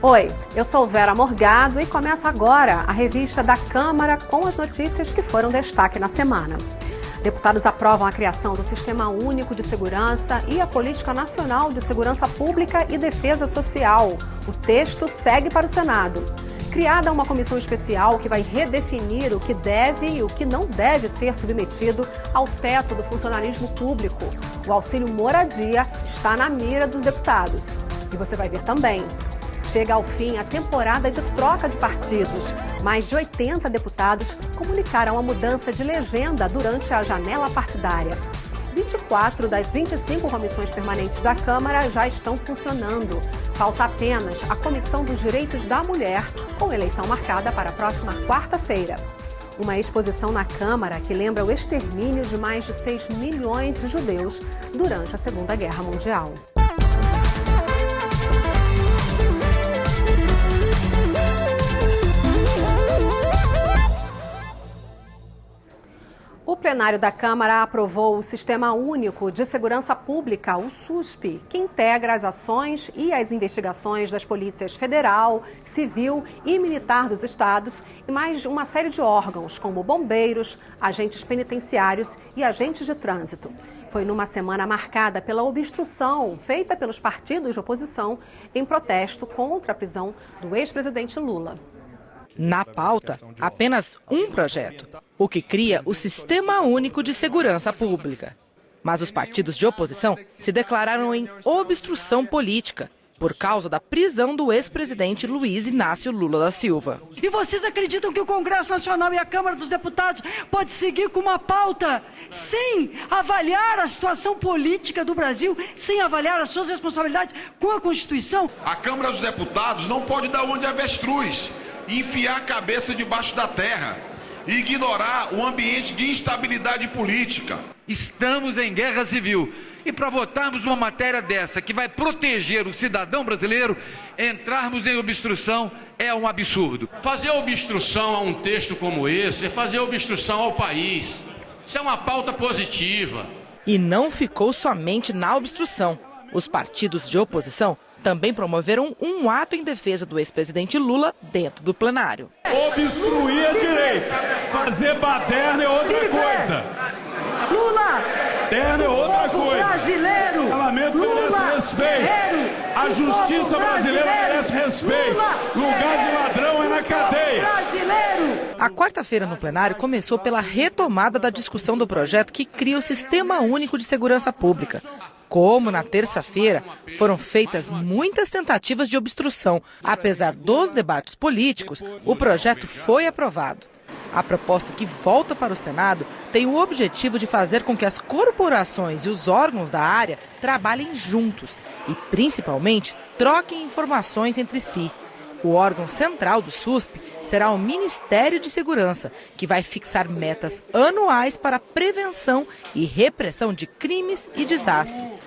Oi, eu sou Vera Morgado e começa agora a revista da Câmara com as notícias que foram destaque na semana. Deputados aprovam a criação do Sistema Único de Segurança e a Política Nacional de Segurança Pública e Defesa Social. O texto segue para o Senado. Criada uma comissão especial que vai redefinir o que deve e o que não deve ser submetido ao teto do funcionalismo público. O auxílio moradia está na mira dos deputados. E você vai ver também. Chega ao fim a temporada de troca de partidos. Mais de 80 deputados comunicaram a mudança de legenda durante a janela partidária. 24 das 25 comissões permanentes da Câmara já estão funcionando. Falta apenas a Comissão dos Direitos da Mulher, com eleição marcada para a próxima quarta-feira. Uma exposição na Câmara que lembra o extermínio de mais de 6 milhões de judeus durante a Segunda Guerra Mundial. O plenário da Câmara aprovou o Sistema Único de Segurança Pública, o SUSP, que integra as ações e as investigações das polícias federal, civil e militar dos estados e mais uma série de órgãos, como bombeiros, agentes penitenciários e agentes de trânsito. Foi numa semana marcada pela obstrução feita pelos partidos de oposição em protesto contra a prisão do ex-presidente Lula. Na pauta, apenas um projeto, o que cria o Sistema Único de Segurança Pública. Mas os partidos de oposição se declararam em obstrução política por causa da prisão do ex-presidente Luiz Inácio Lula da Silva. E vocês acreditam que o Congresso Nacional e a Câmara dos Deputados pode seguir com uma pauta sem avaliar a situação política do Brasil, sem avaliar as suas responsabilidades com a Constituição? A Câmara dos Deputados não pode dar onde avestruz, enfiar a cabeça debaixo da terra e ignorar o ambiente de instabilidade política. Estamos em guerra civil e para votarmos uma matéria dessa que vai proteger o cidadão brasileiro, entrarmos em obstrução é um absurdo. Fazer obstrução a um texto como esse é fazer obstrução ao país. Isso é uma pauta positiva. E não ficou somente na obstrução. Os partidos de oposição também promoveram um ato em defesa do ex-presidente Lula dentro do plenário. Obstruir a direita, fazer baderna é outra coisa. Lula! Baderna é outra coisa. Brasileiro! O parlamento merece respeito. A justiça brasileira merece respeito. Lugar de ladrão é na cadeia. A quarta-feira no plenário começou pela retomada da discussão do projeto que cria o Sistema Único de Segurança Pública. Como na terça-feira, foram feitas muitas tentativas de obstrução. Apesar dos debates políticos, o projeto foi aprovado. A proposta que volta para o Senado tem o objetivo de fazer com que as corporações e os órgãos da área trabalhem juntos e, principalmente, troquem informações entre si. O órgão central do SUSP será o Ministério de Segurança, que vai fixar metas anuais para a prevenção e repressão de crimes e desastres.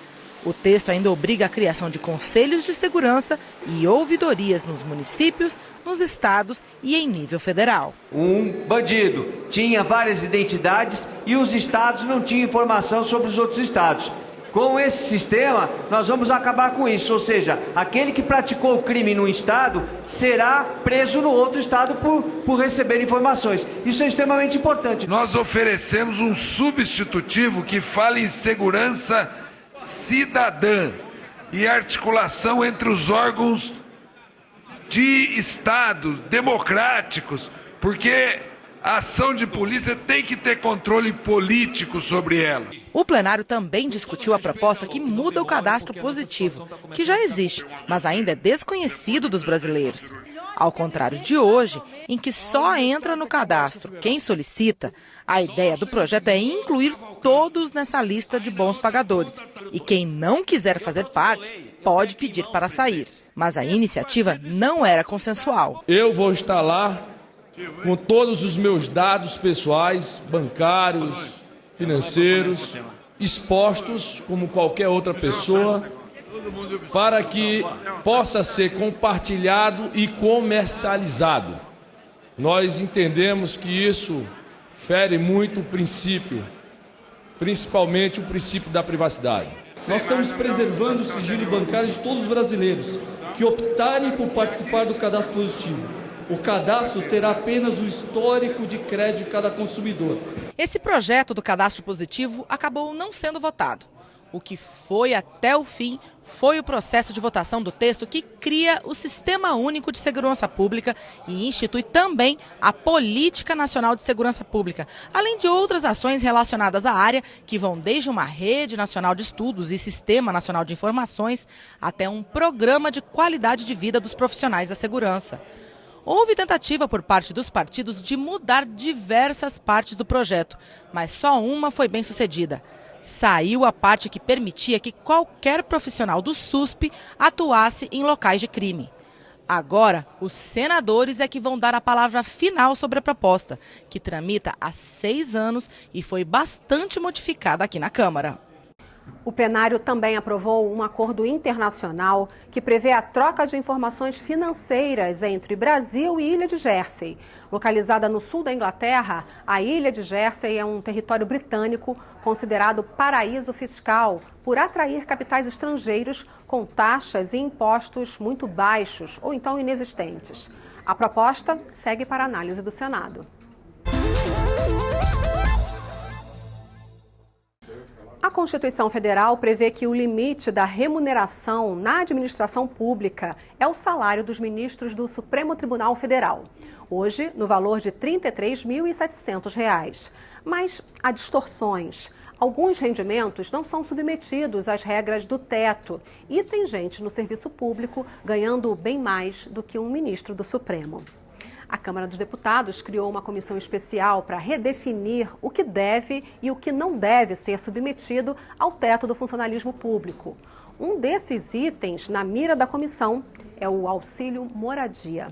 O texto ainda obriga a criação de conselhos de segurança e ouvidorias nos municípios, nos estados e em nível federal. Um bandido tinha várias identidades e os estados não tinham informação sobre os outros estados. Com esse sistema, nós vamos acabar com isso, ou seja, aquele que praticou o crime num estado será preso no outro estado por receber informações. Isso é extremamente importante. Nós oferecemos um substitutivo que fala em segurança cidadã e articulação entre os órgãos de estados democráticos, porque a ação de polícia tem que ter controle político sobre ela. O plenário também discutiu a proposta que muda o cadastro positivo, que já existe, mas ainda é desconhecido dos brasileiros. Ao contrário de hoje, em que só entra no cadastro quem solicita, a ideia do projeto é incluir todos nessa lista de bons pagadores. E quem não quiser fazer parte, pode pedir para sair. Mas a iniciativa não era consensual. Eu vou estar lá com todos os meus dados pessoais, bancários, financeiros, expostos como qualquer outra pessoa, para que possa ser compartilhado e comercializado. Nós entendemos que isso fere muito o princípio, principalmente o princípio da privacidade. Nós estamos preservando o sigilo bancário de todos os brasileiros, que optarem por participar do cadastro positivo. O cadastro terá apenas o histórico de crédito de cada consumidor. Esse projeto do cadastro positivo acabou não sendo votado. O que foi até o fim foi o processo de votação do texto que cria o Sistema Único de Segurança Pública e institui também a Política Nacional de Segurança Pública, além de outras ações relacionadas à área que vão desde uma rede nacional de estudos e Sistema Nacional de Informações até um programa de qualidade de vida dos profissionais da segurança. Houve tentativa por parte dos partidos de mudar diversas partes do projeto, mas só uma foi bem sucedida. Saiu a parte que permitia que qualquer profissional do SUSP atuasse em locais de crime. Agora, os senadores é que vão dar a palavra final sobre a proposta, que tramita há 6 anos e foi bastante modificada aqui na Câmara. O plenário também aprovou um acordo internacional que prevê a troca de informações financeiras entre Brasil e Ilha de Jersey. Localizada no sul da Inglaterra, a Ilha de Jersey é um território britânico considerado paraíso fiscal por atrair capitais estrangeiros com taxas e impostos muito baixos ou então inexistentes. A proposta segue para análise do Senado. A Constituição Federal prevê que o limite da remuneração na administração pública é o salário dos ministros do Supremo Tribunal Federal, hoje no valor de R$ 33.700. Mas há distorções. Alguns rendimentos não são submetidos às regras do teto e tem gente no serviço público ganhando bem mais do que um ministro do Supremo. A Câmara dos Deputados criou uma comissão especial para redefinir o que deve e o que não deve ser submetido ao teto do funcionalismo público. Um desses itens na mira da comissão é o auxílio moradia.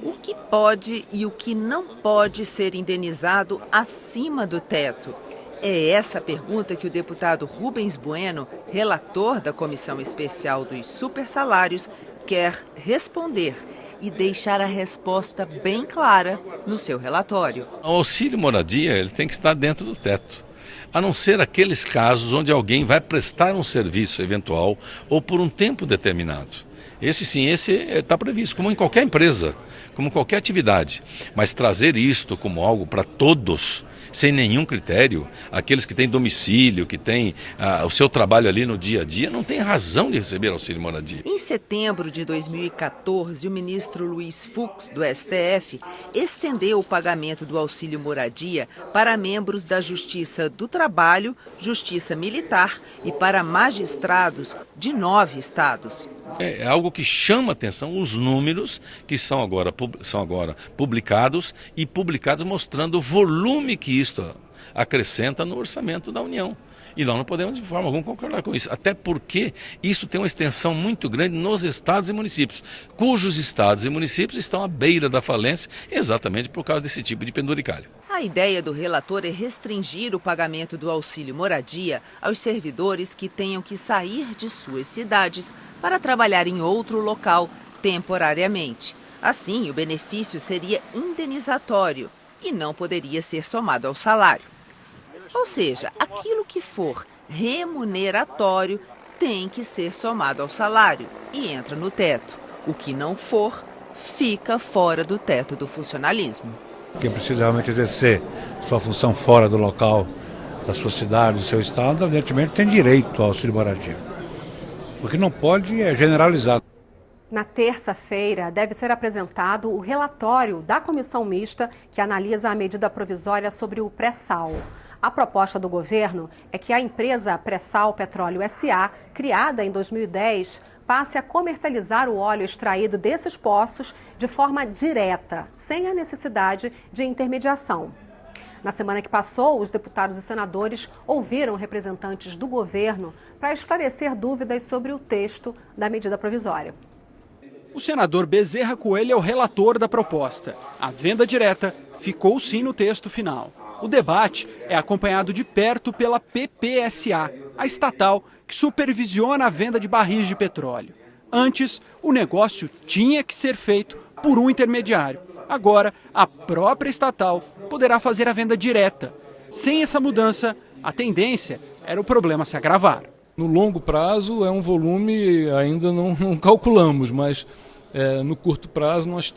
O que pode e o que não pode ser indenizado acima do teto? É essa pergunta que o deputado Rubens Bueno, relator da Comissão Especial dos Supersalários, quer responder e deixar a resposta bem clara no seu relatório. O auxílio moradia ele tem que estar dentro do teto, a não ser aqueles casos onde alguém vai prestar um serviço eventual ou por um tempo determinado. Esse está previsto, como em qualquer empresa, como qualquer atividade. Mas trazer isto como algo para todos, sem nenhum critério, aqueles que têm domicílio, que têm o seu trabalho ali no dia a dia, não tem razão de receber auxílio moradia. Em setembro de 2014, o ministro Luiz Fux, do STF, estendeu o pagamento do auxílio moradia para membros da Justiça do Trabalho, Justiça Militar e para magistrados de 9 estados. É algo que chama atenção os números que são agora publicados e publicados mostrando o volume que isto acrescenta no orçamento da União. E nós não podemos de forma alguma concordar com isso, até porque isso tem uma extensão muito grande nos estados e municípios, cujos estados e municípios estão à beira da falência exatamente por causa desse tipo de penduricalho. A ideia do relator é restringir o pagamento do auxílio moradia aos servidores que tenham que sair de suas cidades para trabalhar em outro local temporariamente. Assim, o benefício seria indenizatório e não poderia ser somado ao salário. Ou seja, aquilo que for remuneratório tem que ser somado ao salário e entra no teto. O que não for, fica fora do teto do funcionalismo. Quem precisa realmente exercer sua função fora do local, da sua cidade, do seu estado, evidentemente tem direito ao auxílio moradia. O que não pode é generalizar. Na terça-feira, deve ser apresentado o relatório da comissão mista que analisa a medida provisória sobre o pré-sal. A proposta do governo é que a empresa Pré-Sal Petróleo S.A., criada em 2010, passe a comercializar o óleo extraído desses poços de forma direta, sem a necessidade de intermediação. Na semana que passou, os deputados e senadores ouviram representantes do governo para esclarecer dúvidas sobre o texto da medida provisória. O senador Bezerra Coelho é o relator da proposta. A venda direta ficou sim no texto final. O debate é acompanhado de perto pela PPSA, a estatal que supervisiona a venda de barris de petróleo. Antes, o negócio tinha que ser feito por um intermediário. Agora, a própria estatal poderá fazer a venda direta. Sem essa mudança, a tendência era o problema se agravar. No longo prazo é um volume, ainda não calculamos, mas no curto prazo nós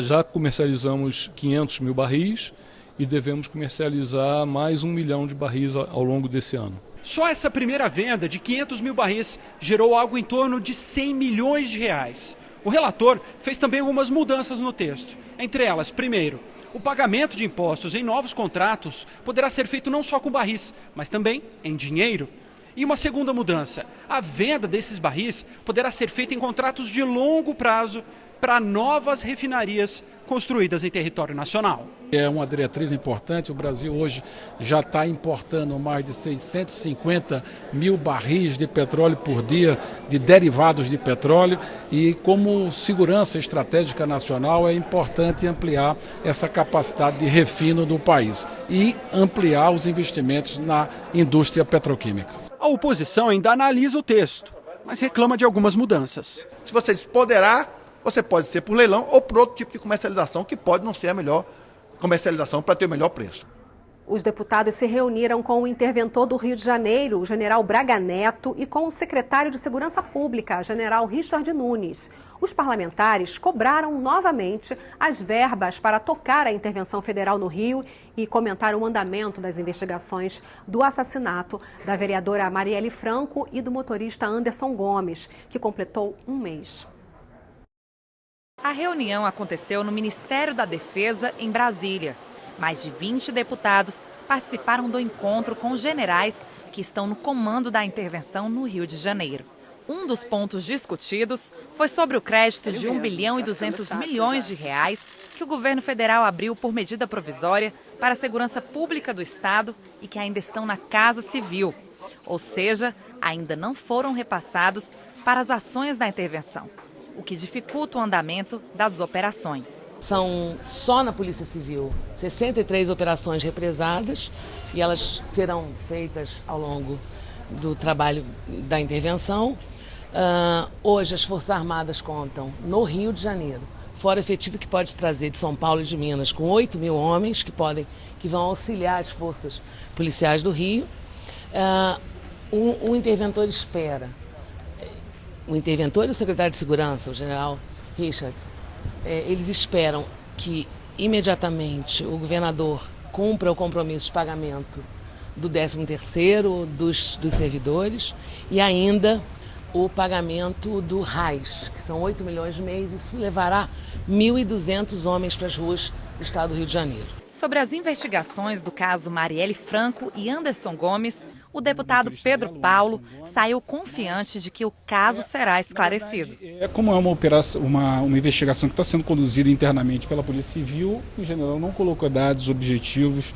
já comercializamos 500 mil barris e devemos comercializar mais 1 milhão de barris ao longo desse ano. Só essa primeira venda de 500 mil barris gerou algo em torno de 100 milhões de reais. O relator fez também algumas mudanças no texto. Entre elas, primeiro, o pagamento de impostos em novos contratos poderá ser feito não só com barris, mas também em dinheiro. E uma segunda mudança, a venda desses barris poderá ser feita em contratos de longo prazo para novas refinarias construídas em território nacional. É uma diretriz importante. O Brasil hoje já está importando mais de 650 mil barris de petróleo por dia, de derivados de petróleo, e como segurança estratégica nacional é importante ampliar essa capacidade de refino do país e ampliar os investimentos na indústria petroquímica. A oposição ainda analisa o texto, mas reclama de algumas mudanças. Se você poderá, você pode ser por leilão ou por outro tipo de comercialização, que pode não ser a melhor comercialização para ter o melhor preço. Os deputados se reuniram com o interventor do Rio de Janeiro, o general Braga Neto, e com o secretário de Segurança Pública, general Richard Nunes. Os parlamentares cobraram novamente as verbas para tocar a intervenção federal no Rio e comentaram o andamento das investigações do assassinato da vereadora Marielle Franco e do motorista Anderson Gomes, que completou 1 mês. A reunião aconteceu no Ministério da Defesa, em Brasília. Mais de 20 deputados participaram do encontro com os generais que estão no comando da intervenção no Rio de Janeiro. Um dos pontos discutidos foi sobre o crédito de 1 bilhão e 200 milhões de reais que o governo federal abriu por medida provisória para a segurança pública do Estado e que ainda estão na Casa Civil. Ou seja, ainda não foram repassados para as ações da intervenção, o que dificulta o andamento das operações. São só na Polícia Civil 63 operações represadas e elas serão feitas ao longo do trabalho da intervenção. Hoje as Forças Armadas contam no Rio de Janeiro, fora efetivo que pode trazer de São Paulo e de Minas, com 8 mil homens que vão auxiliar as forças policiais do Rio. O interventor espera. O interventor e o secretário de Segurança, o general Richard, eles esperam que imediatamente o governador cumpra o compromisso de pagamento do 13º dos servidores e ainda o pagamento do RAIS, que são 8 milhões de mês. Isso levará 1.200 homens para as ruas do estado do Rio de Janeiro. Sobre as investigações do caso Marielle Franco e Anderson Gomes, o deputado Pedro Paulo saiu confiante de que o caso será esclarecido. Como é uma operação, uma investigação que está sendo conduzida internamente pela Polícia Civil, o general não colocou dados objetivos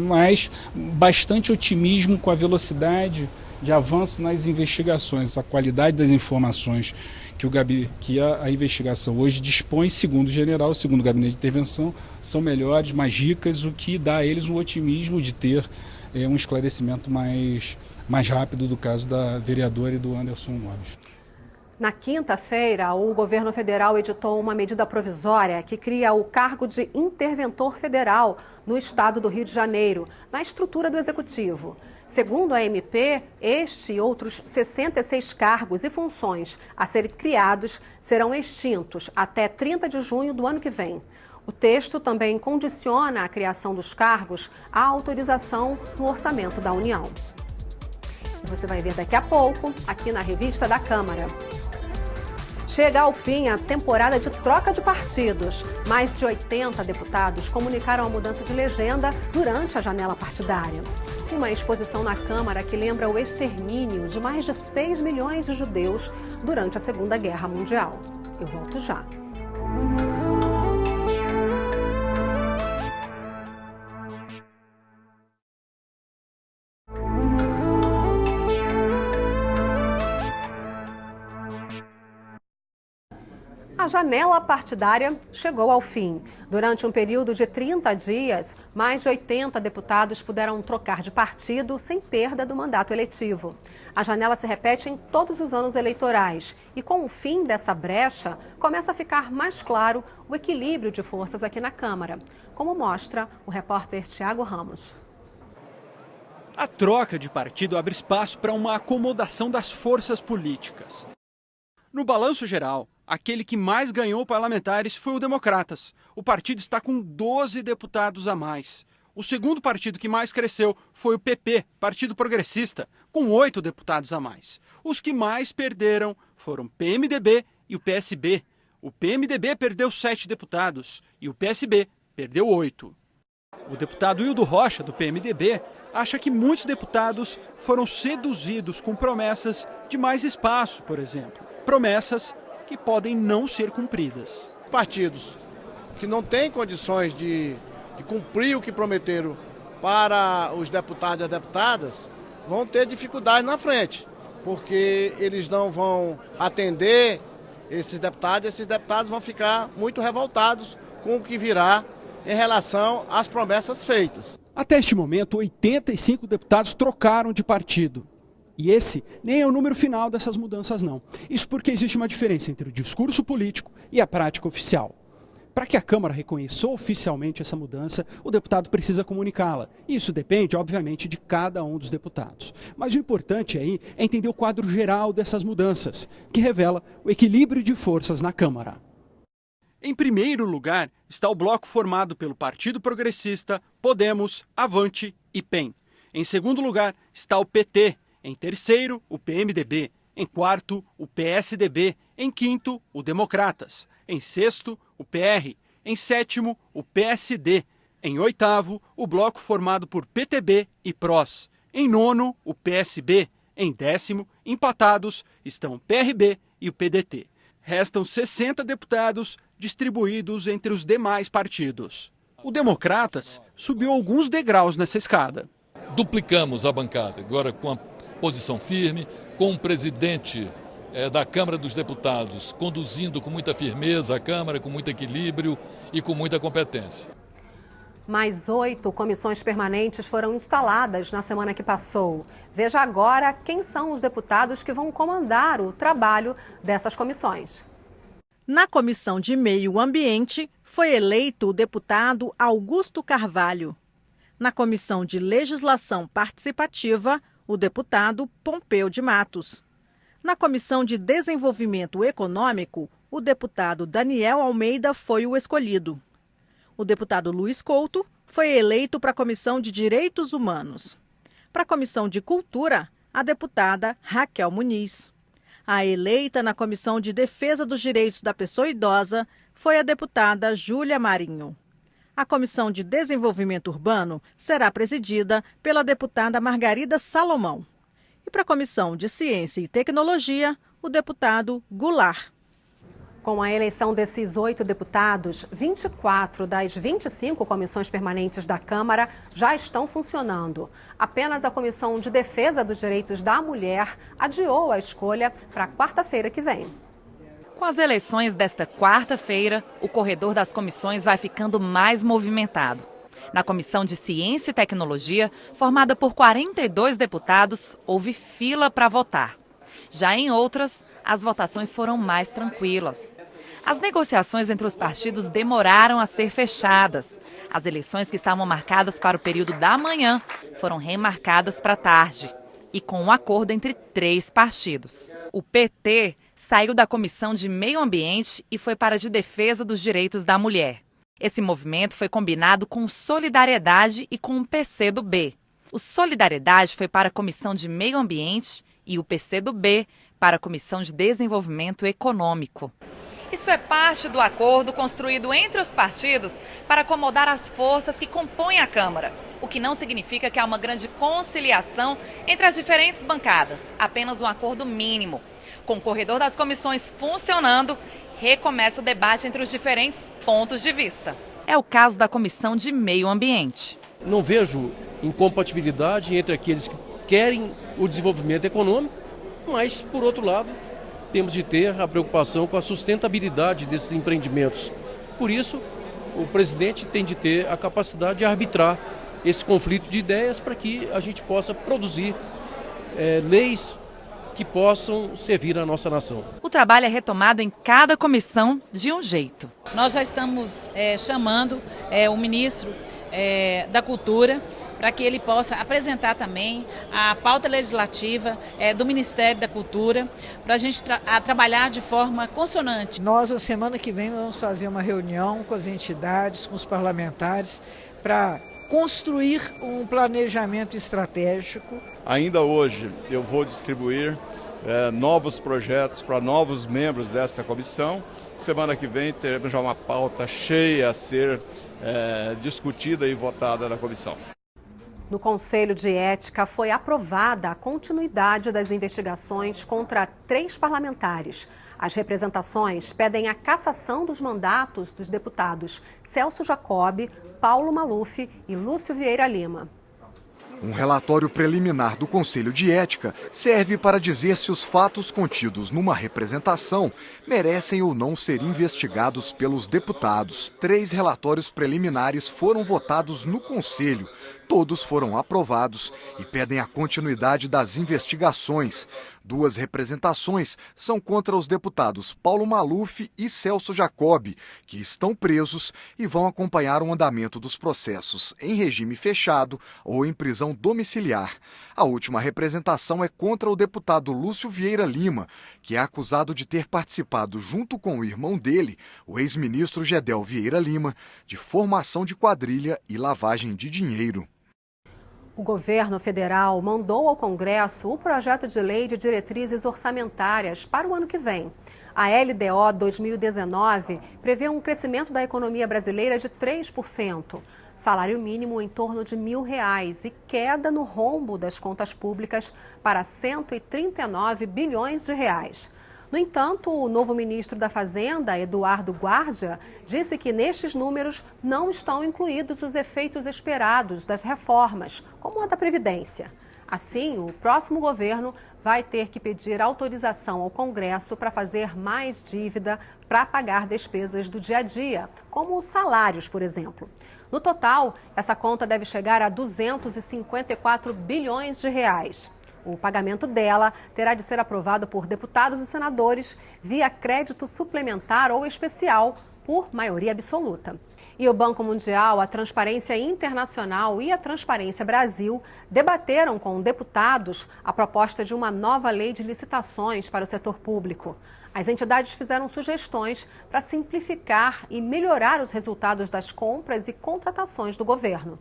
mas bastante otimismo com a velocidade de avanço nas investigações, a qualidade das informações que a investigação hoje dispõe, segundo o general, segundo o gabinete de intervenção, são melhores, mais ricas, o que dá a eles o otimismo de ter um esclarecimento mais rápido do caso da vereadora e do Anderson Gomes. Na quinta-feira, o governo federal editou uma medida provisória que cria o cargo de interventor federal no estado do Rio de Janeiro, na estrutura do executivo. Segundo a MP, este e outros 66 cargos e funções a serem criados serão extintos até 30 de junho do ano que vem. O texto também condiciona a criação dos cargos à autorização no orçamento da União. E você vai ver daqui a pouco, aqui na Revista da Câmara. Chega ao fim a temporada de troca de partidos. Mais de 80 deputados comunicaram a mudança de legenda durante a janela partidária. Uma exposição na Câmara que lembra o extermínio de mais de 6 milhões de judeus durante a Segunda Guerra Mundial. Eu volto já. A janela partidária chegou ao fim. Durante um período de 30 dias, mais de 80 deputados puderam trocar de partido sem perda do mandato eletivo. A janela se repete em todos os anos eleitorais e, com o fim dessa brecha, começa a ficar mais claro o equilíbrio de forças aqui na Câmara, como mostra o repórter Tiago Ramos. A troca de partido abre espaço para uma acomodação das forças políticas. No balanço geral, aquele que mais ganhou parlamentares foi o Democratas. O partido está com 12 deputados a mais. O segundo partido que mais cresceu foi o PP, Partido Progressista, com 8 deputados a mais. Os que mais perderam foram o PMDB e o PSB. O PMDB perdeu 7 deputados e o PSB perdeu 8. O deputado Hildo Rocha, do PMDB, acha que muitos deputados foram seduzidos com promessas de mais espaço, por exemplo. Promessas que podem não ser cumpridas. Partidos que não têm condições de cumprir o que prometeram para os deputados e as deputadas vão ter dificuldades na frente, porque eles não vão atender esses deputados vão ficar muito revoltados com o que virá em relação às promessas feitas. Até este momento, 85 deputados trocaram de partido. E esse nem é o número final dessas mudanças, não. Isso porque existe uma diferença entre o discurso político e a prática oficial. Para que a Câmara reconheça oficialmente essa mudança, o deputado precisa comunicá-la. Isso depende, obviamente, de cada um dos deputados. Mas o importante aí é entender o quadro geral dessas mudanças, que revela o equilíbrio de forças na Câmara. Em primeiro lugar está o bloco formado pelo Partido Progressista, Podemos, Avante e PEN. Em segundo lugar está o PT. Em terceiro, o PMDB. Em quarto, o PSDB. Em quinto, o Democratas. Em sexto, o PR. Em sétimo, o PSD. Em oitavo, o bloco formado por PTB e PROS. Em nono, o PSB. Em décimo, empatados, estão o PRB e o PDT. Restam 60 deputados distribuídos entre os demais partidos. O Democratas subiu alguns degraus nessa escada. Duplicamos a bancada, agora com a posição firme, com um presidente da Câmara dos Deputados conduzindo com muita firmeza a Câmara, com muito equilíbrio e com muita competência. Mais 8 comissões permanentes foram instaladas na semana que passou. Veja agora quem são os deputados que vão comandar o trabalho dessas comissões. Na Comissão de Meio Ambiente, foi eleito o deputado Augusto Carvalho. Na Comissão de Legislação Participativa, o deputado Pompeu de Matos. Na Comissão de Desenvolvimento Econômico, o deputado Daniel Almeida foi o escolhido. O deputado Luiz Couto foi eleito para a Comissão de Direitos Humanos. Para a Comissão de Cultura, a deputada Raquel Muniz. A eleita na Comissão de Defesa dos Direitos da Pessoa Idosa foi a deputada Júlia Marinho. A Comissão de Desenvolvimento Urbano será presidida pela deputada Margarida Salomão. E para a Comissão de Ciência e Tecnologia, o deputado Goulart. Com a eleição desses 8 deputados, 24 das 25 comissões permanentes da Câmara já estão funcionando. Apenas a Comissão de Defesa dos Direitos da Mulher adiou a escolha para quarta-feira que vem. Com as eleições desta quarta-feira, o corredor das comissões vai ficando mais movimentado. Na Comissão de Ciência e Tecnologia, formada por 42 deputados, houve fila para votar. Já em outras, as votações foram mais tranquilas. As negociações entre os partidos demoraram a ser fechadas. As eleições que estavam marcadas para o período da manhã foram remarcadas para a tarde. E com um acordo entre 3 partidos. O PT saiu da Comissão de Meio Ambiente e foi para a de Defesa dos Direitos da Mulher. Esse movimento foi combinado com o Solidariedade e com o PCdoB. O Solidariedade foi para a Comissão de Meio Ambiente e o PCdoB para a Comissão de Desenvolvimento Econômico. Isso é parte do acordo construído entre os partidos para acomodar as forças que compõem a Câmara, o que não significa que há uma grande conciliação entre as diferentes bancadas, apenas um acordo mínimo. Com o corredor das comissões funcionando, recomeça o debate entre os diferentes pontos de vista. É o caso da Comissão de Meio Ambiente. Não vejo incompatibilidade entre aqueles que querem o desenvolvimento econômico, mas, por outro lado, temos de ter a preocupação com a sustentabilidade desses empreendimentos. Por isso, o presidente tem de ter a capacidade de arbitrar esse conflito de ideias para que a gente possa produzir leis que possam servir à nossa nação. O trabalho é retomado em cada comissão de um jeito. Nós já estamos chamando o ministro da Cultura para que ele possa apresentar também a pauta legislativa do Ministério da Cultura, para a gente trabalhar de forma consonante. Nós, a semana que vem, vamos fazer uma reunião com as entidades, com os parlamentares, para construir um planejamento estratégico. Ainda hoje eu vou distribuir novos projetos para novos membros desta comissão. Semana que vem teremos já uma pauta cheia a ser discutida e votada na comissão. No Conselho de Ética foi aprovada a continuidade das investigações contra 3 parlamentares. As representações pedem a cassação dos mandatos dos deputados Celso Jacob, Paulo Maluf e Lúcio Vieira Lima. Um relatório preliminar do Conselho de Ética serve para dizer se os fatos contidos numa representação merecem ou não ser investigados pelos deputados. 3 relatórios preliminares foram votados no Conselho. Todos foram aprovados e pedem a continuidade das investigações. 2 representações são contra os deputados Paulo Maluf e Celso Jacob, que estão presos e vão acompanhar o andamento dos processos em regime fechado ou em prisão domiciliar. A última representação é contra o deputado Lúcio Vieira Lima, que é acusado de ter participado junto com o irmão dele, o ex-ministro Gedel Vieira Lima, de formação de quadrilha e lavagem de dinheiro. O governo federal mandou ao Congresso o projeto de lei de diretrizes orçamentárias para o ano que vem. A LDO 2019 prevê um crescimento da economia brasileira de 3%, salário mínimo em torno de R$1.000 e queda no rombo das contas públicas para 139 bilhões de reais. No entanto, o novo ministro da Fazenda, Eduardo Guardia, disse que nestes números não estão incluídos os efeitos esperados das reformas, como a da Previdência. Assim, o próximo governo vai ter que pedir autorização ao Congresso para fazer mais dívida para pagar despesas do dia a dia, como salários, por exemplo. No total, essa conta deve chegar a 254 bilhões de reais. O pagamento dela terá de ser aprovado por deputados e senadores via crédito suplementar ou especial, por maioria absoluta. E o Banco Mundial, a Transparência Internacional e a Transparência Brasil debateram com deputados a proposta de uma nova lei de licitações para o setor público. As entidades fizeram sugestões para simplificar e melhorar os resultados das compras e contratações do governo.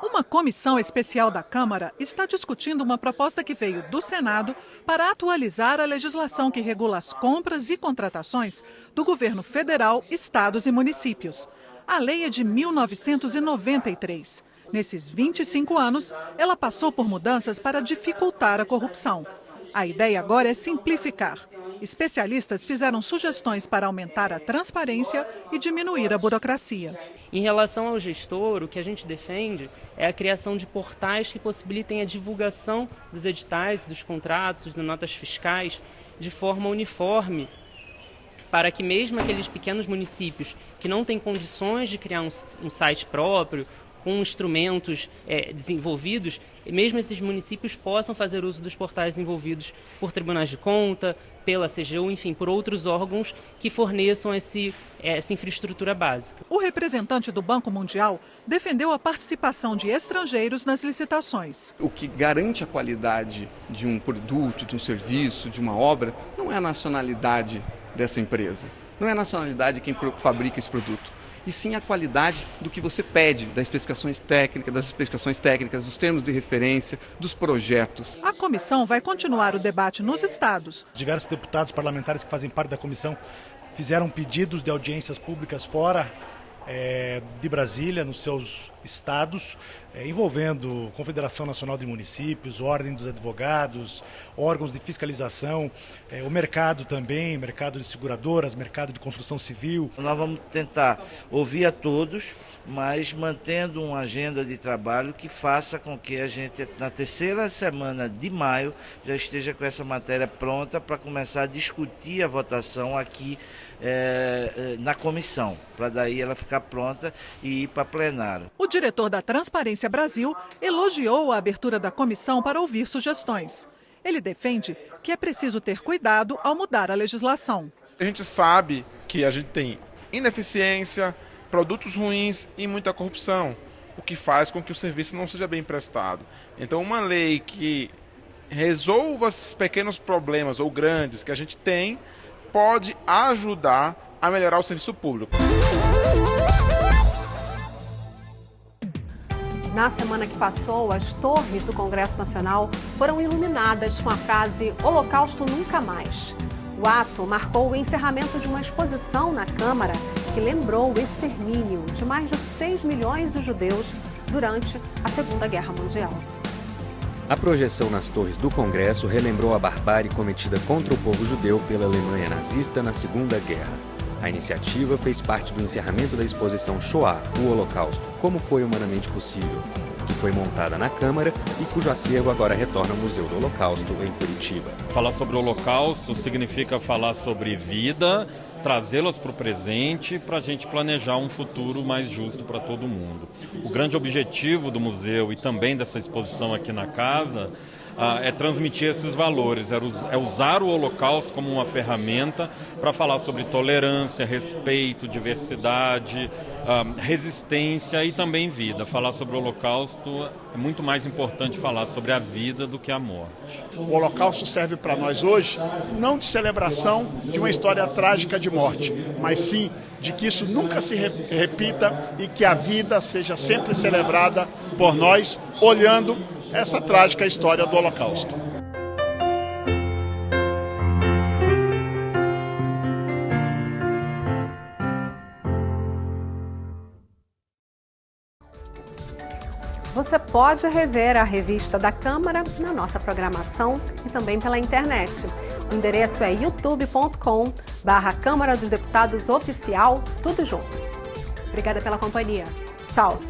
Uma comissão especial da Câmara está discutindo uma proposta que veio do Senado para atualizar a legislação que regula as compras e contratações do governo federal, estados e municípios. A lei é de 1993. Nesses 25 anos, ela passou por mudanças para dificultar a corrupção. A ideia agora é simplificar. Especialistas fizeram sugestões para aumentar a transparência e diminuir a burocracia. Em relação ao gestor, o que a gente defende é a criação de portais que possibilitem a divulgação dos editais, dos contratos, das notas fiscais, de forma uniforme, para que mesmo aqueles pequenos municípios que não têm condições de criar um site próprio, com instrumentos desenvolvidos, mesmo esses municípios possam fazer uso dos portais desenvolvidos por tribunais de conta, pela CGU, enfim, por outros órgãos que forneçam essa infraestrutura básica. O representante do Banco Mundial defendeu a participação de estrangeiros nas licitações. O que garante a qualidade de um produto, de um serviço, de uma obra, não é a nacionalidade dessa empresa, não é a nacionalidade de quem fabrica esse produto, e sim a qualidade do que você pede, das especificações técnicas, dos termos de referência, dos projetos. A comissão vai continuar o debate nos estados. Diversos deputados parlamentares que fazem parte da comissão fizeram pedidos de audiências públicas fora de Brasília, nos seus estados, envolvendo Confederação Nacional de Municípios, Ordem dos Advogados, órgãos de fiscalização, o mercado também, mercado de seguradoras, mercado de construção civil. Nós vamos tentar ouvir a todos, mas mantendo uma agenda de trabalho que faça com que a gente, na terceira semana de maio, já esteja com essa matéria pronta para começar a discutir a votação aqui na comissão, para daí ela ficar pronta e ir para plenário. O diretor da Transparência Brasil elogiou a abertura da comissão para ouvir sugestões. Ele defende que é preciso ter cuidado ao mudar a legislação. A gente sabe que a gente tem ineficiência, produtos ruins e muita corrupção. o que faz com que o serviço não seja bem prestado. Então, uma lei que resolva esses pequenos problemas ou grandes que a gente tem, pode ajudar a melhorar o serviço público. Na semana que passou, as torres do Congresso Nacional foram iluminadas com a frase "Holocausto nunca mais". O ato marcou o encerramento de uma exposição na Câmara que lembrou o extermínio de mais de 6 milhões de judeus durante a Segunda Guerra Mundial. A projeção nas torres do Congresso relembrou a barbárie cometida contra o povo judeu pela Alemanha nazista na Segunda Guerra. A iniciativa fez parte do encerramento da exposição Shoah, o Holocausto, como foi humanamente possível, que foi montada na Câmara e cujo acervo agora retorna ao Museu do Holocausto, em Curitiba. Falar sobre o Holocausto significa falar sobre vida, trazê-las para o presente, para a gente planejar um futuro mais justo para todo mundo. O grande objetivo do museu e também dessa exposição aqui na casa é transmitir esses valores, é usar o Holocausto como uma ferramenta para falar sobre tolerância, respeito, diversidade, resistência e também vida. Falar sobre o Holocausto é muito mais importante falar sobre a vida do que a morte. O Holocausto serve para nós hoje não de celebração de uma história trágica de morte, mas sim de que isso nunca se repita e que a vida seja sempre celebrada por nós, olhando essa trágica história do Holocausto. Você pode rever a revista da Câmara na nossa programação e também pela internet. O endereço é youtube.com/Câmara dos Deputados Oficial, tudo junto. Obrigada pela companhia. Tchau!